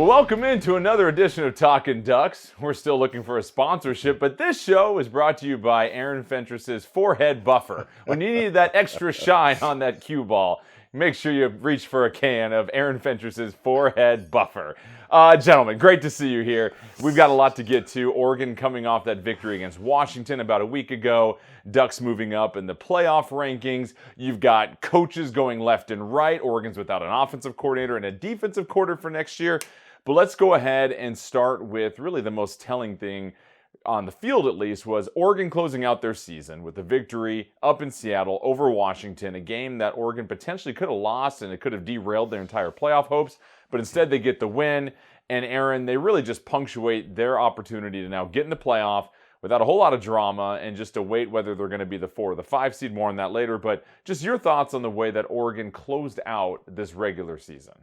Well, welcome into another edition of Talkin Ducks. We're still looking for a sponsorship, but this show is brought to you by Aaron Fentress's forehead buffer. When you need that extra shine on that cue ball, make sure you reach for a can of Aaron Fentress's forehead buffer. Gentlemen, great to see you here. We've got a lot to get to. Oregon coming off that victory against Washington about a week ago. Ducks moving up in the playoff rankings. You've got coaches going left and right. Oregon's without an offensive coordinator and a defensive coordinator for next year. But let's go ahead and start with really the most telling thing on the field, at least, was Oregon closing out their season with a victory up in Seattle over Washington, a game that Oregon potentially could have lost and it could have derailed their entire playoff hopes. But instead, they get the win. And Aaron, they really just punctuate their opportunity to now get in the playoff without a whole lot of drama and just await whether they're going to be the 4 or the 5 seed. More on that later. But just your thoughts on the way that Oregon closed out this regular season.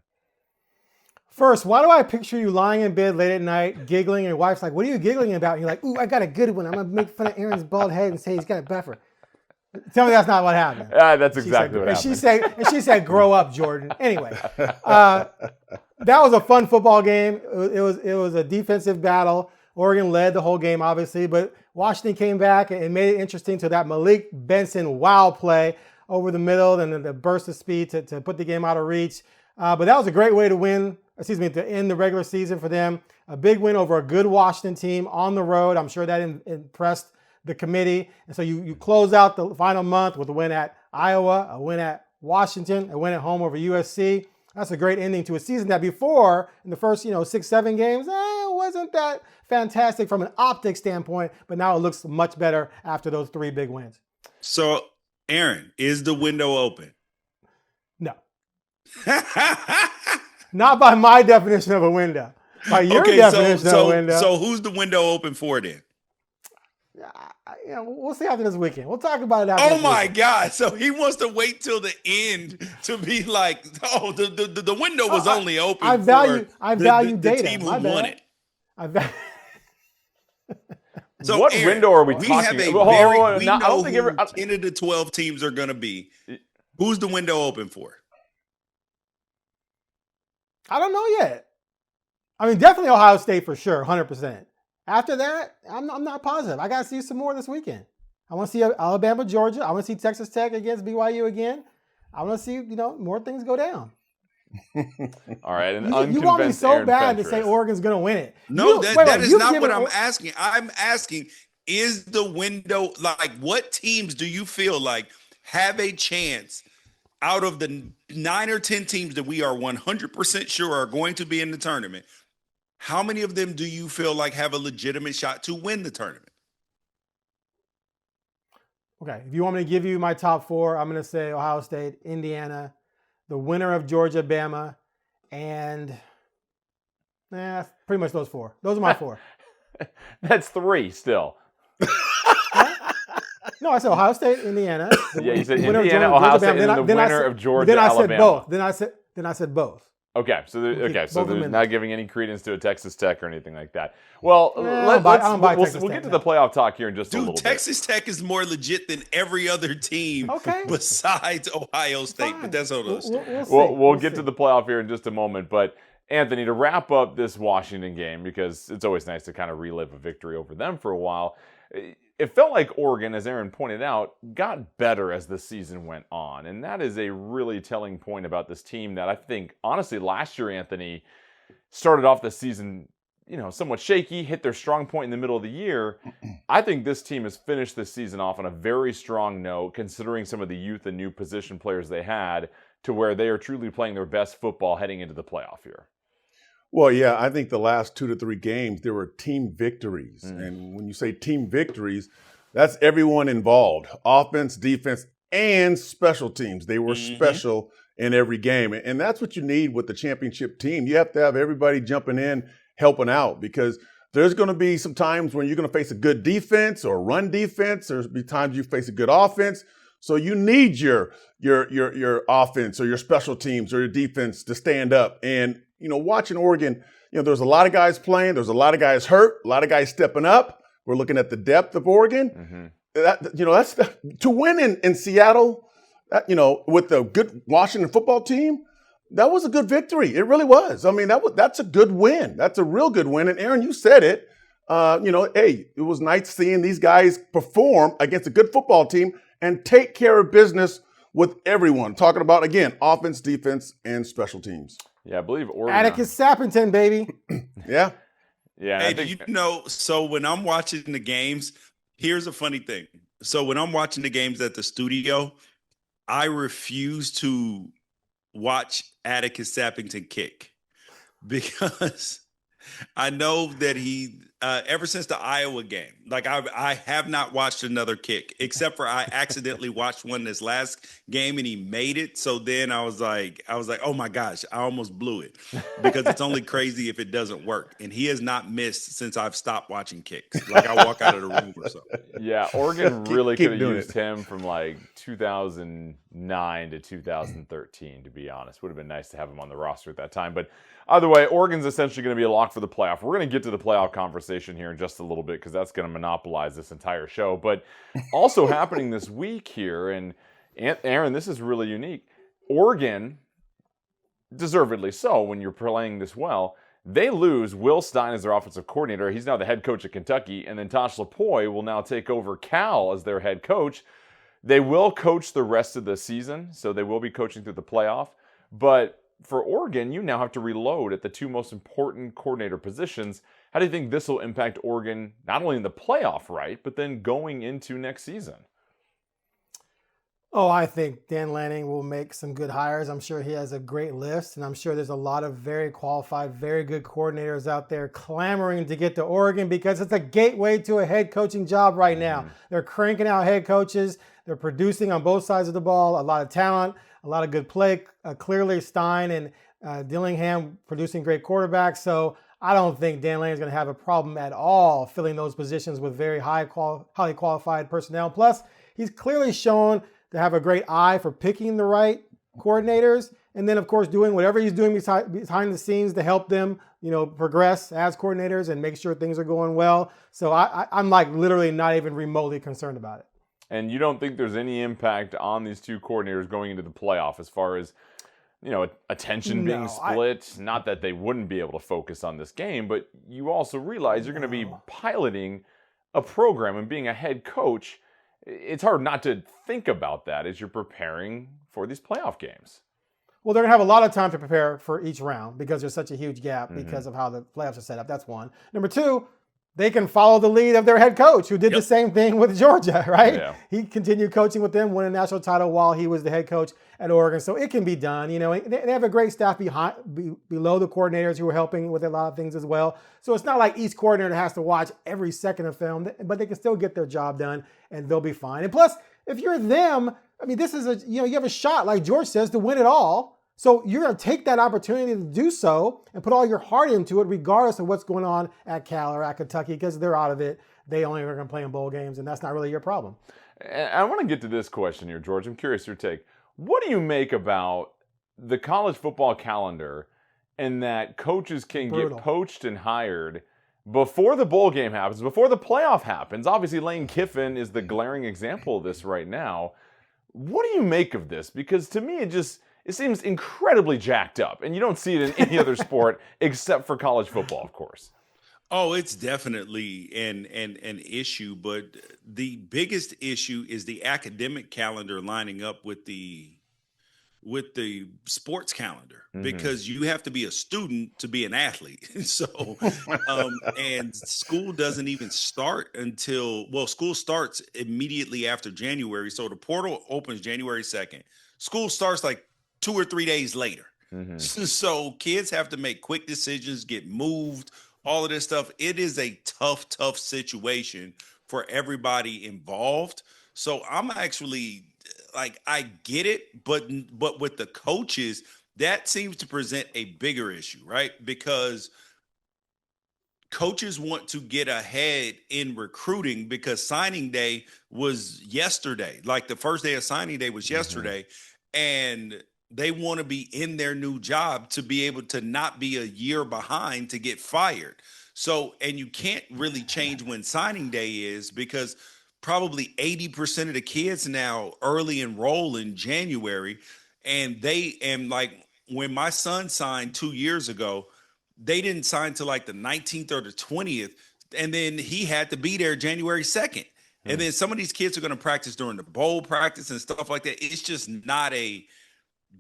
First, why do I picture you lying in bed late at night, giggling, and your wife's like, what are you giggling about? And you're like, ooh, I got a good one. I'm going to make fun of Aaron's bald head and say he's got a buffer. Tell me that's not what happened. That's exactly what happened. She said, grow up, Jordan. Anyway, that was a fun football game. It was a defensive battle. Oregon led the whole game, obviously, but Washington came back and made it interesting to that Malik Benson wow play over the middle and then the burst of speed to put the game out of reach. But that was a great way to end the regular season for them. A big win over a good Washington team on the road. I'm sure that impressed the committee. And so you close out the final month with a win at Iowa, a win at Washington, a win at home over USC. That's a great ending to a season that before, in the first 6-7 games, wasn't that fantastic from an optics standpoint, but now it looks much better after those 3 big wins. So, Aaron, is the window open? No. Not by my definition of a window. By your definition of a window. So who's the window open for then? We'll see after this weekend. We'll talk about it after. Oh my God! So he wants to wait till the end to be like, oh, the window was only open. I value the data. team who won it. So what Aaron, window are we talking about? We know who 10 of the 12 teams are going to be. Who's the window open for? I don't know yet. I mean, definitely Ohio State for sure, 100%. After that, I'm not positive. I got to see some more this weekend. I want to see Alabama, Georgia. I want to see Texas Tech against BYU again. I want to see, more things go down. All right, you want me so bad to say Oregon's going to win it. No, that is not what I'm asking. I'm asking, is the window, what teams do you feel like have a chance out of the 9 or 10 teams that we are 100% sure are going to be in the tournament? How many of them do you feel like have a legitimate shot to win the tournament? Okay, if you want me to give you my top 4, I'm going to say Ohio State, Indiana, the winner of Georgia, Bama, and pretty much those 4. Those are my 4. That's 3 still. No, I said Ohio State, Indiana. You said Indiana, Ohio State, and the winner of Georgia, Alabama. Then I said both. Okay, so they're not giving any credence to a Texas Tech or anything like that. Well, we'll get to the playoff talk here in just a little bit. Texas Tech is more legit than every other team besides Ohio State, but that's all those. We'll get to the playoff here in just a moment, but Anthony, to wrap up this Washington game, because it's always nice to kind of relive a victory over them for a while, it felt like Oregon, as Aaron pointed out, got better as the season went on. And that is a really telling point about this team that I think, honestly, last year, Anthony, started off the season, somewhat shaky, hit their strong point in the middle of the year. I think this team has finished this season off on a very strong note, considering some of the youth and new position players they had, to where they are truly playing their best football heading into the playoff year. Well, yeah, I think the last 2 to 3 games, there were team victories. And when you say team victories, that's everyone involved, offense, defense, and special teams. They were special in every game. And that's what you need with the championship team. You have to have everybody jumping in, helping out, because there's going to be some times when you're going to face a good defense or run defense. There's be times you face a good offense. So you need your offense or your special teams or your defense to stand up. And watching Oregon, there's a lot of guys playing. There's a lot of guys hurt, a lot of guys stepping up. We're looking at the depth of Oregon. That's to win in Seattle, with a good Washington football team. that was a good victory. It really was. I mean, that's a good win. That's a real good win. And Aaron, you said it. Hey, it was nice seeing these guys perform against a good football team and take care of business with everyone. Talking about, again, offense, defense, and special teams. Yeah, I believe Oregon. Atticus Sappington, baby. Yeah. Yeah. Hey, so when I'm watching the games, here's a funny thing. So when I'm watching the games at the studio, I refuse to watch Atticus Sappington kick because I know that he, ever since the Iowa game, like I have not watched another kick except for I accidentally watched one this last game and he made it. So then I was like, oh my gosh, I almost blew it because it's only crazy if it doesn't work. And he has not missed since I've stopped watching kicks. Like I walk out of the room or something. Yeah, Oregon really keep could have doing used him from like 2009 to 2013, to be honest. Would have been nice to have him on the roster at that time. But either way, Oregon's essentially going to be a lock for the playoff. We're going to get to the playoff conversation here in just a little bit because that's going to monopolize this entire show. But also happening this week here, and Aaron, this is really unique. Oregon, deservedly so when you're playing this well, they lose Will Stein as their offensive coordinator. He's now the head coach at Kentucky. And then Tosh Lupoi will now take over Cal as their head coach. They will coach the rest of the season, so they will be coaching through the playoff. But for Oregon, you now have to reload at the two most important coordinator positions. How do you think this will impact Oregon, not only in the playoff, right, but then going into next season? Oh, I think Dan Lanning will make some good hires. I'm sure he has a great list, and I'm sure there's a lot of very qualified, very good coordinators out there clamoring to get to Oregon because it's a gateway to a head coaching job right now. They're cranking out head coaches. They're producing on both sides of the ball, a lot of talent, a lot of good play. Clearly, Stein and Dillingham producing great quarterbacks. So I don't think Dan Lanning is going to have a problem at all filling those positions with very highly qualified personnel. Plus, he's clearly shown to have a great eye for picking the right coordinators, and then of course doing whatever he's doing behind the scenes to help them, progress as coordinators and make sure things are going well. So I'm like literally not even remotely concerned about it. And you don't think there's any impact on these two coordinators going into the playoff as far as, attention being split? Not that they wouldn't be able to focus on this game, but you also realize you're going to be piloting a program and being a head coach. It's hard not to think about that as you're preparing for these playoff games. Well, they're going to have a lot of time to prepare for each round because there's such a huge gap because of how the playoffs are set up. That's one. Number two, they can follow the lead of their head coach who did the same thing with Georgia, right? Yeah. He continued coaching with them, won a national title while he was the head coach at Oregon. So it can be done. They have a great staff below the coordinators who are helping with a lot of things as well. So it's not like each coordinator has to watch every second of film, but they can still get their job done and they'll be fine. And plus, if you're them, this is you have a shot, like George says, to win it all. So you're going to take that opportunity to do so and put all your heart into it, regardless of what's going on at Cal or at Kentucky, because they're out of it. They only are going to play in bowl games, and that's not really your problem. And I want to get to this question here, George. I'm curious your take. What do you make about the college football calendar and that coaches can get poached and hired before the bowl game happens, before the playoff happens? Obviously, Lane Kiffin is the glaring example of this right now. What do you make of this? Because to me, it seems incredibly jacked up, and you don't see it in any other sport except for college football, of course. Oh, it's definitely an issue, but the biggest issue is the academic calendar lining up with the sports calendar, because you have to be a student to be an athlete. So, and school doesn't even start school starts immediately after January. So the portal opens January 2nd. School starts like 2 or 3 days later. So kids have to make quick decisions, get moved, all of this stuff. It is a tough situation for everybody involved. So I'm actually I get it, but with the coaches, that seems to present a bigger issue, right? Because coaches want to get ahead in recruiting because signing day was yesterday. Like the first day of signing day was yesterday. And they want to be in their new job to be able to not be a year behind to get fired. So, and you can't really change when signing day is because probably 80% of the kids now early enroll in January, and when my son signed 2 years ago, they didn't sign till like the 19th or the 20th. And then he had to be there January 2nd. And then some of these kids are going to practice during the bowl practice and stuff like that. It's just not a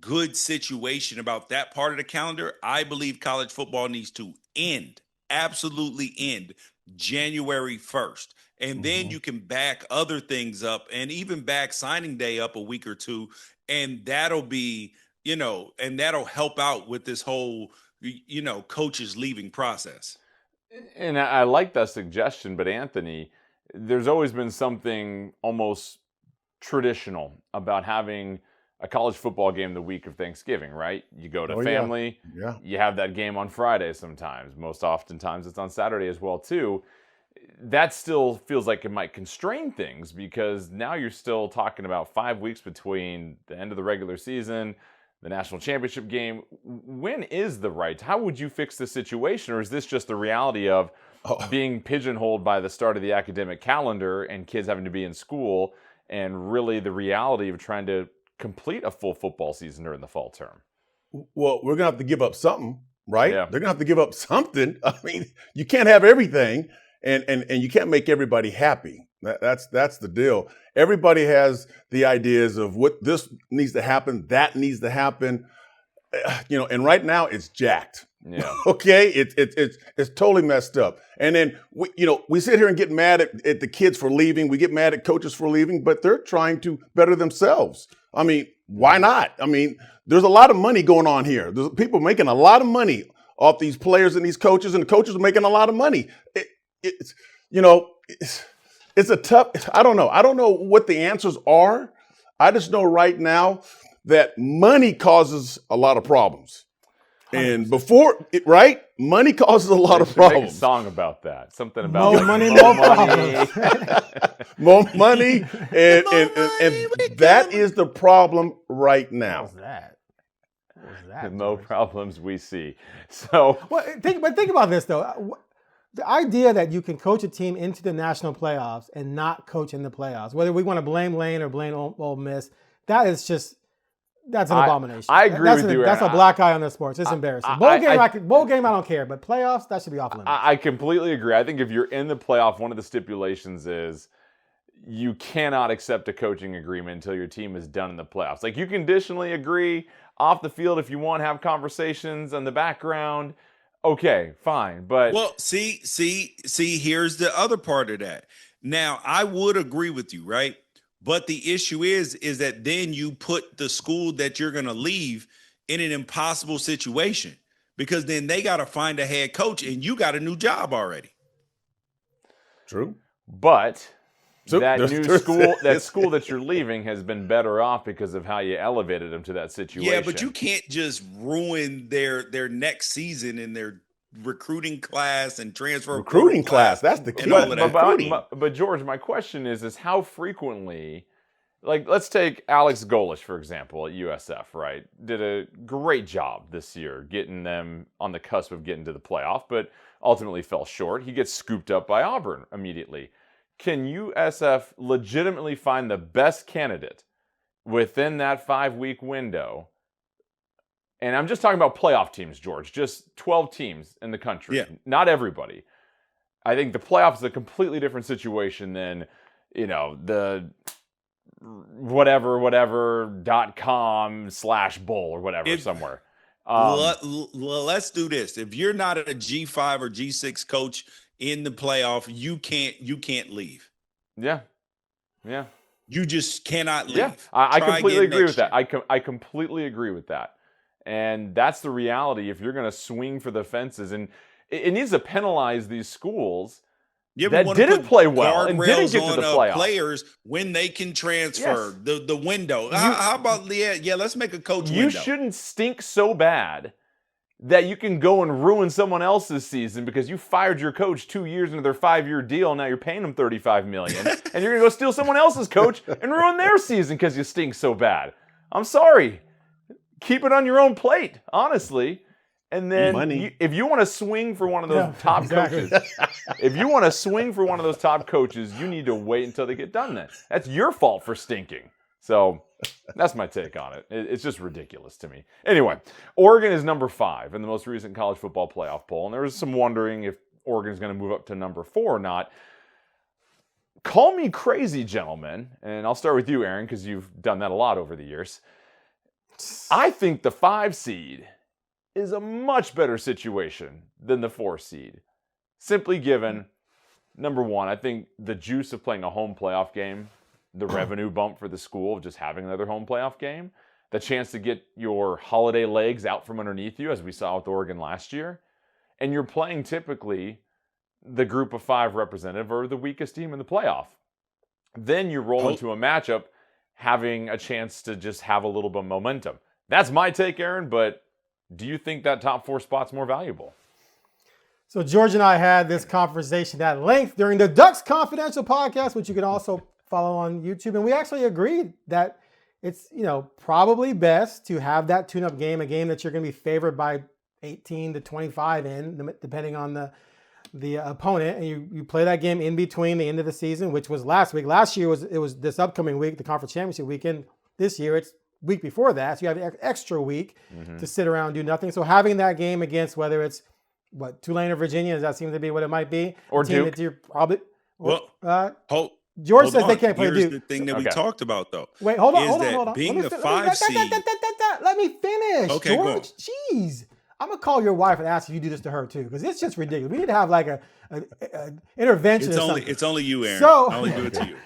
good situation about that part of the calendar. I believe college football needs to end, absolutely end, January 1st. And then you can back other things up and even back signing day up a week or two. And that'll be, and that'll help out with this whole, coaches leaving process. And I like that suggestion, but Anthony, there's always been something almost traditional about having a college football game the week of Thanksgiving, right? You go to family, you have that game on Friday sometimes. Most oftentimes it's on Saturday as well too. That still feels like it might constrain things because now you're still talking about 5 weeks between the end of the regular season, the national championship game. When is the right? How would you fix this situation? Or is this just the reality of being pigeonholed by the start of the academic calendar and kids having to be in school and really the reality of trying to complete a full football season during the fall term? Well, we're going to have to give up something, right? Yeah. They're going to have to give up something. I mean, you can't have everything and you can't make everybody happy. That's the deal. Everybody has the ideas of what this needs to happen, that needs to happen, and right now it's jacked. Yeah. Okay, it's totally messed up. And then we sit here and get mad at the kids for leaving. We get mad at coaches for leaving, but they're trying to better themselves. I mean, why not? I mean, there's a lot of money going on here. There's people making a lot of money off these players and these coaches, and the coaches are making a lot of money. It's a tough. I don't know. I don't know what the answers are. I just know right now that money causes a lot of problems. 100%. And before, right? Money causes a lot of problems. Make a song about that. Something about more money, more problems. More money, and that is the problem right now. What's that? The no problems we see. So, think about this though. The idea that you can coach a team into the national playoffs and not coach in the playoffs, whether we want to blame Lane or blame Ole Miss, that's an abomination. I agree with you, That's a black eye on the sports. It's embarrassing. Bowl game, I don't care, but playoffs, that should be off limits. I completely agree. I think if you're in the playoff, one of the stipulations is you cannot accept a coaching agreement until your team is done in the playoffs. Like, you conditionally agree off the field if you want to have conversations in the background. Okay, fine, but see, here's the other part of that. Now, I would agree with you, right? But the issue is that then you put the school that you're going to leave in an impossible situation because then they got to find a head coach and you got a new job already. True. But that school that you're leaving has been better off because of how you elevated them to that situation. Yeah, but you can't just ruin their next season and their recruiting class and transfer recruiting class. That's the key. But George, my question is how frequently, like, let's take Alex Golish, for example, at USF, right? Did a great job this year getting them on the cusp of getting to the playoff, but ultimately fell short. He gets scooped up by Auburn immediately. Can USF legitimately find the best candidate within that 5-week window? And I'm just talking about playoff teams, George, just 12 teams in the country. Yeah. Not everybody. I think the playoffs is a completely different situation than, the whatever.com/bowl or whatever somewhere. Let's do this. If you're not a G5 or G6 coach in the playoff, you can't leave. Yeah. You just cannot leave. Yeah, I completely agree with that. I completely agree with that. And that's the reality if you're going to swing for the fences. And it needs to penalize these schools that didn't play well and didn't get to the playoffs. Players when they can transfer the window. How about let's make a coach window. You shouldn't stink so bad that you can go and ruin someone else's season because you fired your coach 2 years into their 5-year deal. Now you're paying them $35 million, and you're going to go steal someone else's coach and ruin their season because you stink so bad. I'm sorry. Keep it on your own plate, honestly. And then if you want to swing for one of those top coaches, if you want to swing for one of those top coaches, you need to wait until they get done then. That's your fault for stinking. So That's my take on it. It's just ridiculous to me. Anyway, Oregon is number 5 in the most recent college football playoff poll, and there was some wondering if Oregon's going to move up to number 4 or not. Call me crazy, gentlemen, and I'll start with you, Aaron, because you've done that a lot over the years. I think the 5 seed is a much better situation than the 4 seed. Simply given, number 1, I think the juice of playing a home playoff game, the revenue bump for the school of just having another home playoff game, the chance to get your holiday legs out from underneath you, as we saw with Oregon last year, and you're playing typically the group of 5 representative or the weakest team in the playoff. Then you roll into a matchup having a chance to just have a little bit of momentum. That's my take, Aaron, but do you think that top 4 spot's more valuable? So George and I had this conversation at length during the Ducks Confidential podcast, which you can also follow on YouTube. And we actually agreed that it's, probably best to have that tune-up game, a game that you're going to be favored by 18 to 25 in, depending on the opponent. And you play that game in between the end of the season, which was last week. Last year it was this upcoming week, the conference championship weekend. This year it's week before that. So you have an extra week to sit around and do nothing. So having that game against whether it's Tulane or Virginia, does that seem to be what it might be? Or Duke. That you're probably, George says they can't play Duke. Here's the thing that we talked about, though. Wait, hold on. Being a 5 seed. Let me finish, Okay, George. Jeez. I'm going to call your wife and ask if you do this to her, too, because it's just ridiculous. We need to have like a intervention or something. It's only you, Aaron. So, I only do it to you.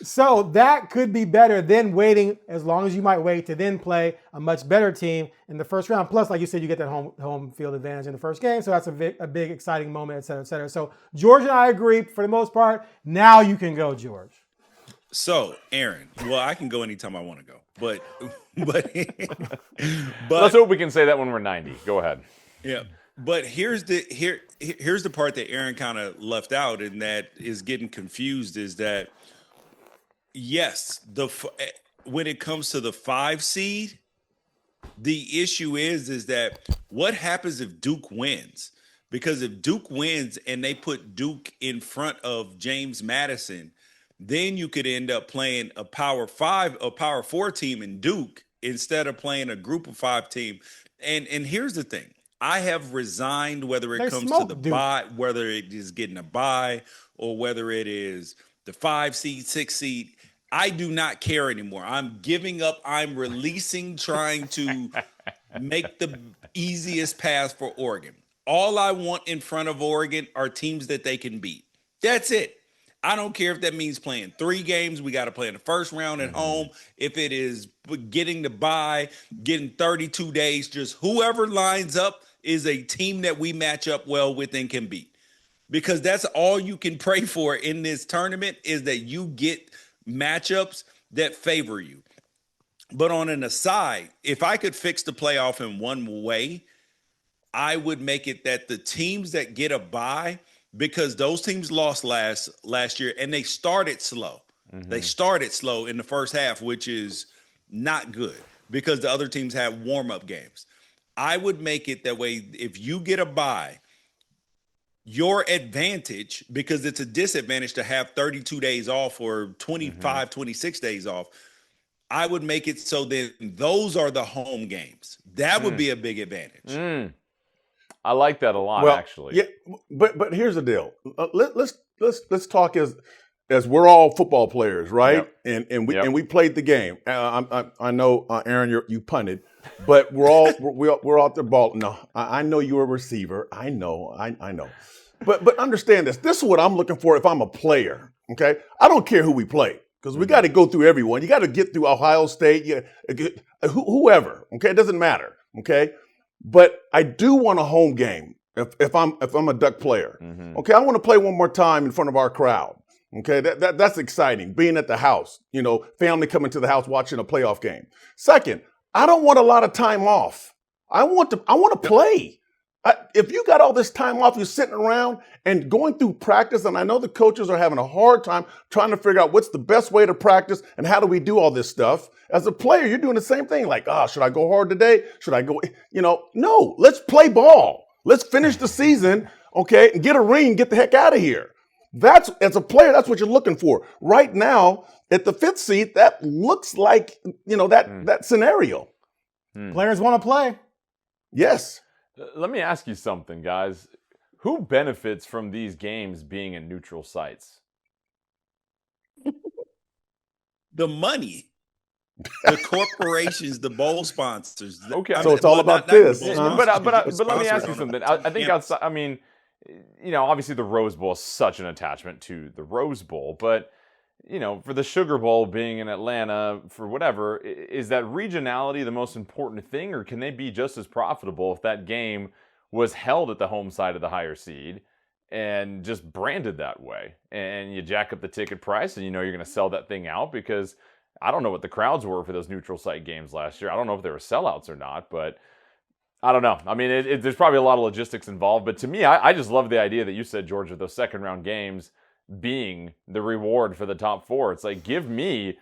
So that could be better than waiting as long as you might wait to then play a much better team in the first round. Plus, like you said, you get that home field advantage in the first game. So that's a big exciting moment, et cetera, et cetera. So George and I agree for the most part. Now you can go, George. So, Aaron, well, I can go anytime I want to go. But let's hope we can say that when we're 90. Go ahead. Yeah. But here's the part that Aaron kind of left out, and that is getting confused, is that yes, when it comes to the 5 seed, the issue is that what happens if Duke wins? Because if Duke wins and they put Duke in front of James Madison, then you could end up playing a Power 4 team in Duke instead of playing a Group of 5 team. And here's the thing. I have resigned, whether it comes to the bye, whether it is getting a bye or whether it is the 5 seed, 6 seed. I do not care anymore. I'm giving up. I'm releasing, trying to make the easiest path for Oregon. All I want in front of Oregon are teams that they can beat. That's it. I don't care if that means playing 3 games. We got to play in the first round at home. If it is getting the bye, getting 32 days, just whoever lines up is a team that we match up well with and can beat. Because that's all you can pray for in this tournament, is that you get matchups that favor you. But on an aside, if I could fix the playoff in one way, I would make it that the teams that get a bye, because those teams lost last year and they started slow. They started slow in the first half, which is not good because the other teams had warm-up games. I would make it that way. If you get a bye, your advantage, because it's a disadvantage to have 32 days off or 25, 26 days off, I would make it so that those are the home games. That would be a big advantage. I like that a lot, actually. Yeah, but here's the deal. Let's talk as we're all football players, right? Yep. And we played the game. I know, Aaron, you punted, but we're all out there ball. No, I know you're a receiver. I know. But understand this. This is what I'm looking for if I'm a player. Okay, I don't care who we play, because we got to go through everyone. You got to get through Ohio State, whoever. Okay, it doesn't matter. Okay, but I do want a home game if I'm a Duck player. Okay, I want to play one more time in front of our crowd. Okay, that's exciting. Being at the house, family coming to the house watching a playoff game. Second, I don't want a lot of time off. I want to play. If you got all this time off, you're sitting around and going through practice, and I know the coaches are having a hard time trying to figure out what's the best way to practice and how do we do all this stuff. As a player, you're doing the same thing. Like, should I go hard today? Should I go, no, let's play ball. Let's finish the season, okay, and get a ring, get the heck out of here. As a player, that's what you're looking for. Right now, at the 5th seed, that looks like, that scenario. Players want to play. Yes. Let me ask you something, guys. Who benefits from these games being in neutral sites? The money. The corporations, the bowl sponsors. Okay. So it's all about this. But let me ask you something. I think outside, I mean, obviously the Rose Bowl is such an attachment to the Rose Bowl, but, for the Sugar Bowl being in Atlanta, for whatever, is that regionality the most important thing, or can they be just as profitable if that game was held at the home side of the higher seed and just branded that way? And you jack up the ticket price and you're going to sell that thing out, because I don't know what the crowds were for those neutral site games last year. I don't know if they were sellouts or not, but I don't know. I mean, there's probably a lot of logistics involved, but to me, I just love the idea that you said, George, of those second round games being the reward for the top 4. It's like, give me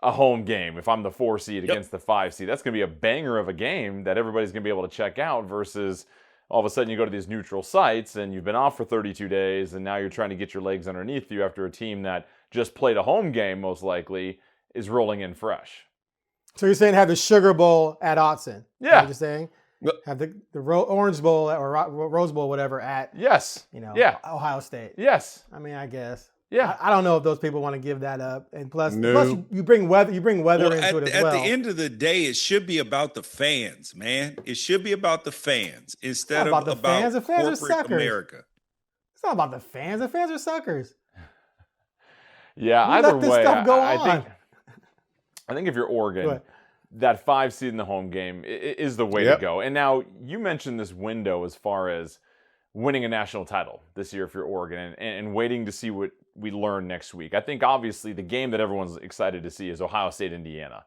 a home game if I'm the 4 seed against the 5 seed. That's going to be a banger of a game that everybody's going to be able to check out, versus all of a sudden you go to these neutral sites and you've been off for 32 days and now you're trying to get your legs underneath you after a team that just played a home game, most likely, is rolling in fresh. So you're saying have the Sugar Bowl at Autzen? Yeah. Is that what you're saying? Have the Orange Bowl or Rose Bowl, whatever, at Ohio State. Yes. I mean, I guess. Yeah. I don't know if those people want to give that up. And plus you bring weather into it as well. At the end of the day, it should be about the fans, man. It should be about the fans instead of about fans. The fans corporate are suckers. America. It's not about the fans. The fans are suckers. Yeah, Let this stuff go on. I think if you're Oregon, that 5 seed in the home game is the way to go. And now you mentioned this window as far as winning a national title this year if you're Oregon, and waiting to see what we learn next week. I think obviously the game that everyone's excited to see is Ohio State, Indiana.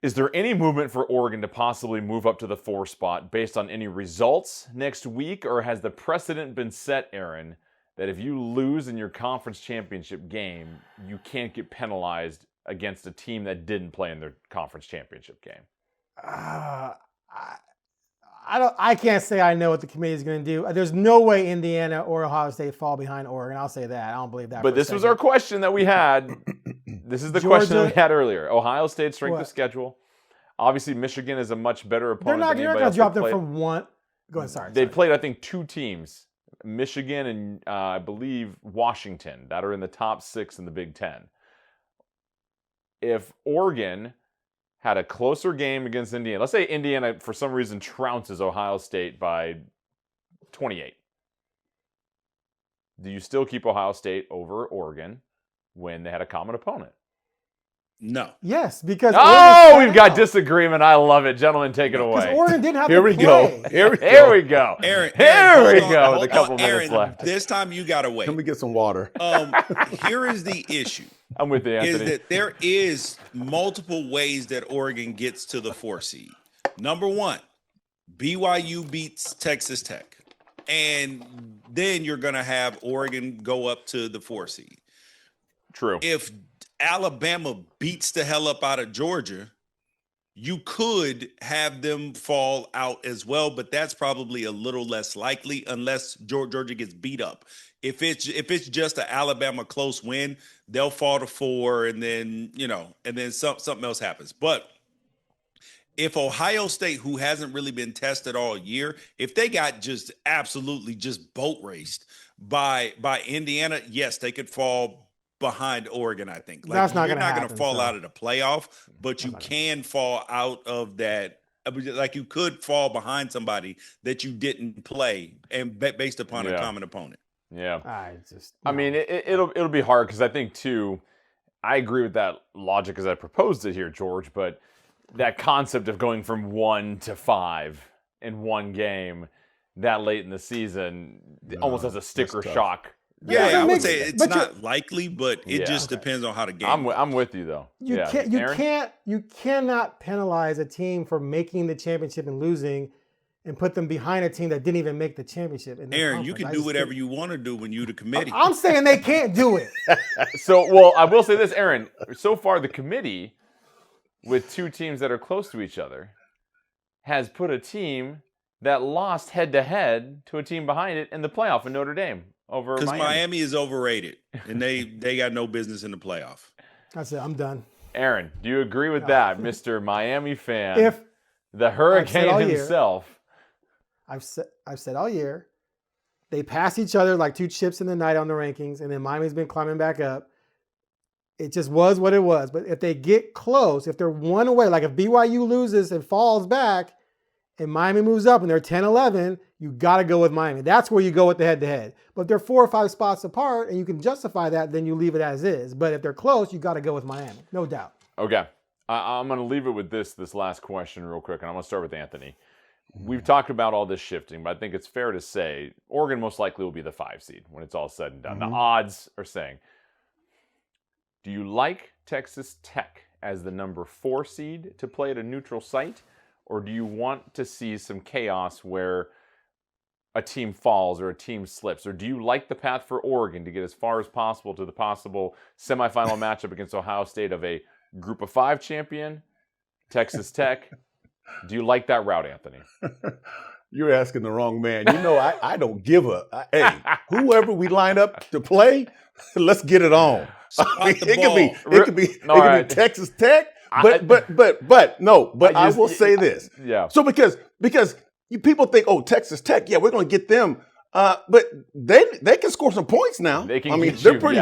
Is there any movement for Oregon to possibly move up to the 4 spot based on any results next week, or has the precedent been set, Aaron, that if you lose in your conference championship game, you can't get penalized against a team that didn't play in their conference championship game? I can't say I know what the committee is going to do. There's no way Indiana or Ohio State fall behind Oregon. I'll say that. I don't believe that. But this was our question that we had. This is the question that we had earlier. Ohio State's strength of schedule. Obviously, Michigan is a much better opponent. You're not going to drop them from one. Go ahead. Sorry. They played, I think, 2 teams, Michigan and I believe Washington, that are in the top 6 in the Big Ten. If Oregon had a closer game against Indiana, let's say Indiana for some reason trounces Ohio State by 28, do you still keep Ohio State over Oregon when they had a common opponent? No. Yes, because we've got disagreement. I love it. Gentlemen, take it away. Because Oregon didn't have Here to we play. go. Here we go. Aaron, Here we go with a couple minutes Aaron, left. This time you got to wait. Let me get some water. Here is the issue. I'm with you, Anthony. Is that there is multiple ways that Oregon gets to the 4 seed. Number 1, BYU beats Texas Tech. And then you're going to have Oregon go up to the 4 seed. True. If Alabama beats the hell up out of Georgia, you could have them fall out as well, but that's probably a little less likely unless Georgia gets beat up. If it's just an Alabama close win, they'll fall to 4, and then something else happens. But if Ohio State, who hasn't really been tested all year, if they got just absolutely just boat raced by Indiana, yes, they could fall behind Oregon, I think. That's not going to happen. You're not going to fall out of the playoff, but you can fall out of that. Like you could fall behind somebody that you didn't play and based upon a common opponent. Yeah. I mean, it'll be hard because I think, too, I agree with that logic as I proposed it here, George, but that concept of going from 1 to 5 in one game that late in the season almost has a sticker shock. Yeah, I would say it's not likely, but it just depends on how the game. I'm with you though. You cannot penalize a team for making the championship and losing, and put them behind a team that didn't even make the championship. Aaron, you can do whatever you want to do when you're the committee. I'm saying they can't do it. I will say this, Aaron. So far, the committee, with 2 teams that are close to each other, has put a team that lost head-to-head to a team behind it in the playoff in Notre Dame over Because Miami. Miami is overrated, and they got no business in the playoff. That's it. I'm done. Aaron, do you agree with that, Mr. Miami fan? If the Hurricane himself. I've said all year, they pass each other like two chips in the night on the rankings, and then Miami's been climbing back up. It just was what it was. But if they get close, if they're one away, like if BYU loses and falls back, and Miami moves up and they're 10-11, you got to go with Miami. That's where you go with the head-to-head. But if they're 4 or 5 spots apart and you can justify that, then you leave it as is. But if they're close, you got to go with Miami, no doubt. Okay. I'm going to leave it with this last question real quick, and I'm going to start with Anthony. We've talked about all this shifting, but I think it's fair to say Oregon most likely will be the 5 seed when it's all said and done. The odds are saying. Do you like Texas Tech as the number 4 seed to play at a neutral site? Or do you want to see some chaos where a team falls or a team slips? Or do you like the path for Oregon to get as far as possible to the possible semifinal matchup against Ohio State of a Group of 5 champion, Texas Tech? Do you like that route, Anthony? You're asking the wrong man. You know, I don't give a. Hey, whoever we line up to play, let's get it on. It could be Texas Tech. But I will say this. Yeah. So because people think, oh, Texas Tech, yeah, we're going to get them. But they can score some points now. They can. They're pretty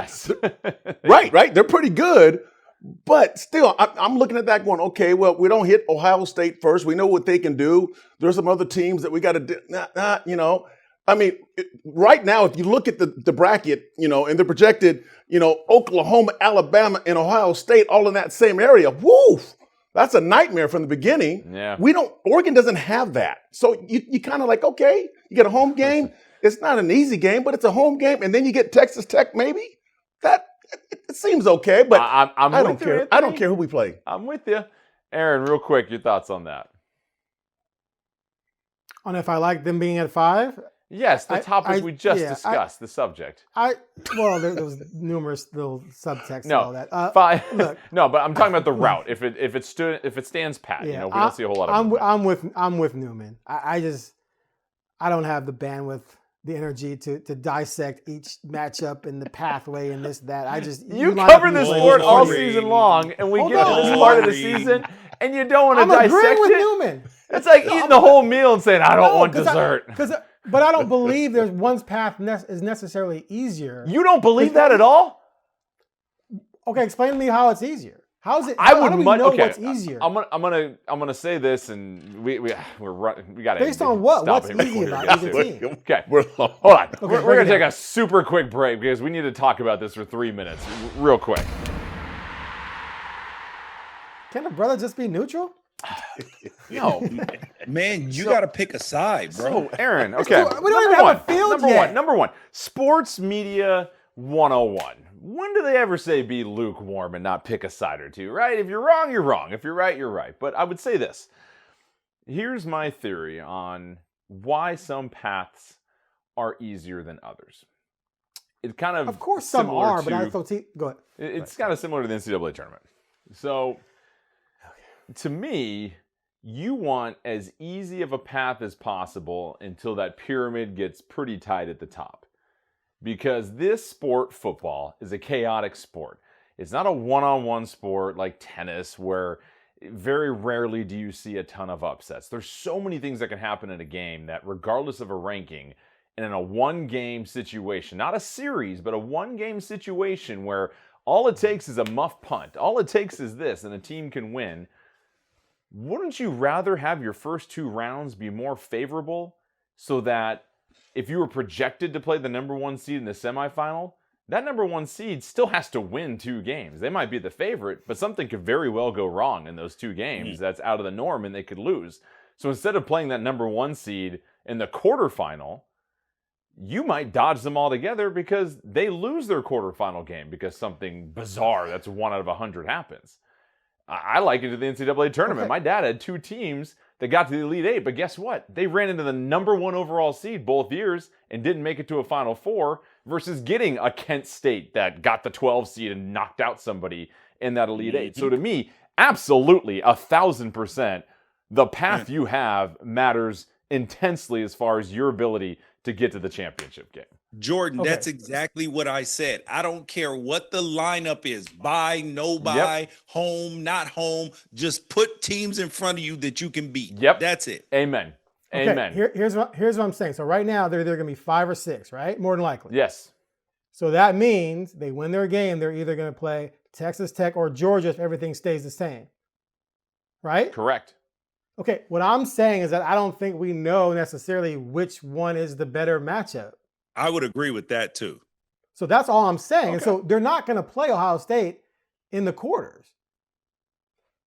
right. They're pretty good. But still, I'm looking at that going, okay, well, we don't hit Ohio State first. We know what they can do. There's some other teams that we got to, right now, if you look at the bracket, and the projected, Oklahoma, Alabama, and Ohio State all in that same area, woof, that's a nightmare from the beginning. Yeah. Oregon doesn't have that. So you kind of like, okay, you get a home game. It's not an easy game, but it's a home game. And then you get Texas Tech maybe. It seems okay, but I don't care. Anthony. I don't care who we play. I'm with you. Aaron, real quick, your thoughts on that? On if I like them being at 5? Yes, the topic we just discussed, the subject. There was numerous little subtext and all that. 5. Look, no, but I'm talking about the route. If it stands pat, we don't see a whole lot of. I'm with Newman. I don't have the bandwidth, the energy to dissect each matchup and the pathway and this, that. You cover this sport all season long, and we get to this part of the season, and you don't want to dissect it. I'm agreeing with Newman. It's like eating the whole meal and saying, I don't want dessert. But I don't believe there's one's path is necessarily easier. You don't believe that at all? Okay, explain to me how it's easier. How is it? What's easier? I'm gonna say this, and we got based on what? What's easy about either team? Okay, hold on. Okay, we're gonna take a super quick break because we need to talk about this for 3 minutes, real quick. Can a brother just be neutral? No, man, you got to pick a side, bro. So, Aaron, okay. We don't even have a field yet. Number one, sports media 101. When do they ever say be lukewarm and not pick a side or two, right? If you're wrong, you're wrong. If you're right, you're right. But I would say this. Here's my theory on why some paths are easier than others. It kind of course some are, but I thought go ahead. It's kind of similar to the NCAA tournament. So, to me, you want as easy of a path as possible until that pyramid gets pretty tight at the top. Because this sport, football, is a chaotic sport. It's not a one-on-one sport like tennis where very rarely do you see a ton of upsets. There's so many things that can happen in a game that regardless of a ranking, and in a one-game situation, not a series, but a one-game situation where all it takes is a muff punt, all it takes is this, and a team can win. Wouldn't you rather have your first 2 rounds be more favorable so that if you were projected to play the number 1 seed in the semifinal, that number 1 seed still has to win 2 games. They might be the favorite, but something could very well go wrong in those 2 games. That's out of the norm and they could lose. So instead of playing that number 1 seed in the quarterfinal, you might dodge them altogether because they lose their quarterfinal game because something bizarre that's 1 out of 100 happens. I like it to the NCAA tournament. Okay. My dad had 2 teams that got to the Elite 8, but guess what? They ran into the number 1 overall seed both years and didn't make it to a Final Four versus getting a Kent State that got the 12 seed and knocked out somebody in that Elite 8. So to me, absolutely, 1,000%, the path you have matters intensely as far as your ability to get to the championship game. Jordan, Okay. that's exactly what I said. I don't care what the lineup is. Buy, no buy, home, not home. Just put teams in front of you that you can beat. Yep. That's it. Amen. Okay, Amen. here's what I'm saying. So right now they're going to be 5 or 6, right? More than likely. Yes. So that means they win their game. They're either going to play Texas Tech or Georgia if everything stays the same, right? Correct. Okay, what I'm saying is that I don't think we know necessarily which one is the better matchup. I would agree with that too. So that's all I'm saying. And Okay. so they're not going to play Ohio State in the quarters.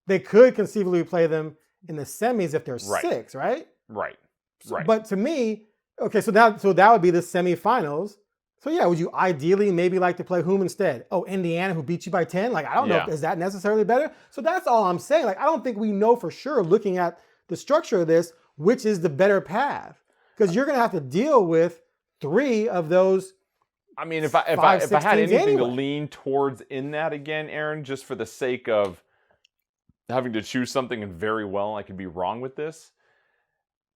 They could conceivably play them in the semis if they're Right. 6, right? Right. Right. But to me, okay, so that would be the semifinals. So yeah, would you ideally maybe like to play whom instead? Oh, Indiana, who beat you by 10? Like, I don't know, Yeah. is that necessarily better? So that's all I'm saying. Like, I don't think we know for sure, looking at the structure of this, which is the better path. Because you're going to have to deal with 3 of those. I mean, if I had 5, 6 teams anything to anyway. lean towards in that again, Aaron, just for the sake of having to choose something, and very well, I could be wrong with this,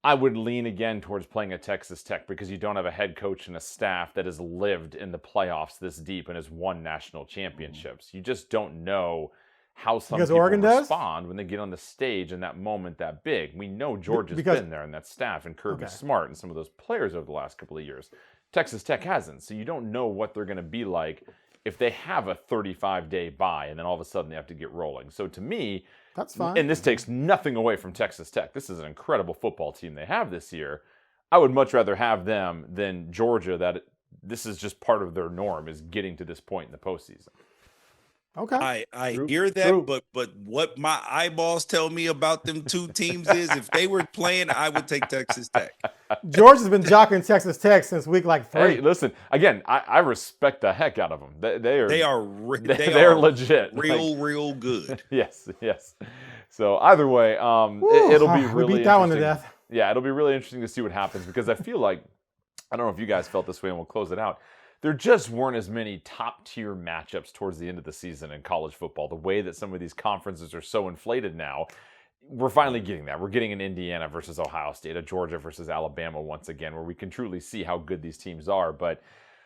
I would lean again towards playing at Texas Tech, because you don't have a head coach and a staff that has lived in the playoffs this deep and has won national championships. You just don't know how some Because people Oregon does? respond when they get on the stage in that moment that big. We know George has because- been there, and that staff, and Kirby Okay. Smart, and some of those players over the last couple of years. Texas Tech hasn't, so you don't know what they're going to be like if they have a 35-day bye and then all of a sudden they have to get rolling. So to me, That's fine. and this takes nothing away from Texas Tech. This is an incredible football team they have this year. I would much rather have them than Georgia, this is just part of their norm, is getting to this point in the postseason. Okay. I True, hear that, true. but what my eyeballs tell me about them 2 teams is if they were playing, I would take Texas Tech. George has been jockeying Texas Tech since week like 3. Hey, listen, again, I respect the heck out of them. They are They are legit. real good. Yes. So either way, Woo, it'll be we really beat that one to interesting. death. Yeah, it'll be really interesting to see what happens, because I feel like, I don't know if you guys felt this way, and we'll close it out. There just weren't as many top-tier matchups towards the end of the season in college football. The way that some of these conferences are so inflated now, we're finally getting that. We're getting an Indiana versus Ohio State, a Georgia versus Alabama once again, where we can truly see how good these teams are. But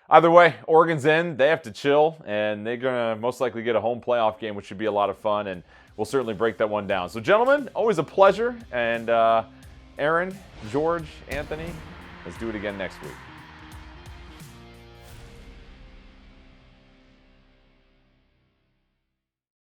either way, Oregon's in. They have to chill, and they're going to most likely get a home playoff game, which should be a lot of fun, and we'll certainly break that one down. So, gentlemen, always a pleasure. And Aaron, George, Anthony, let's do it again next week.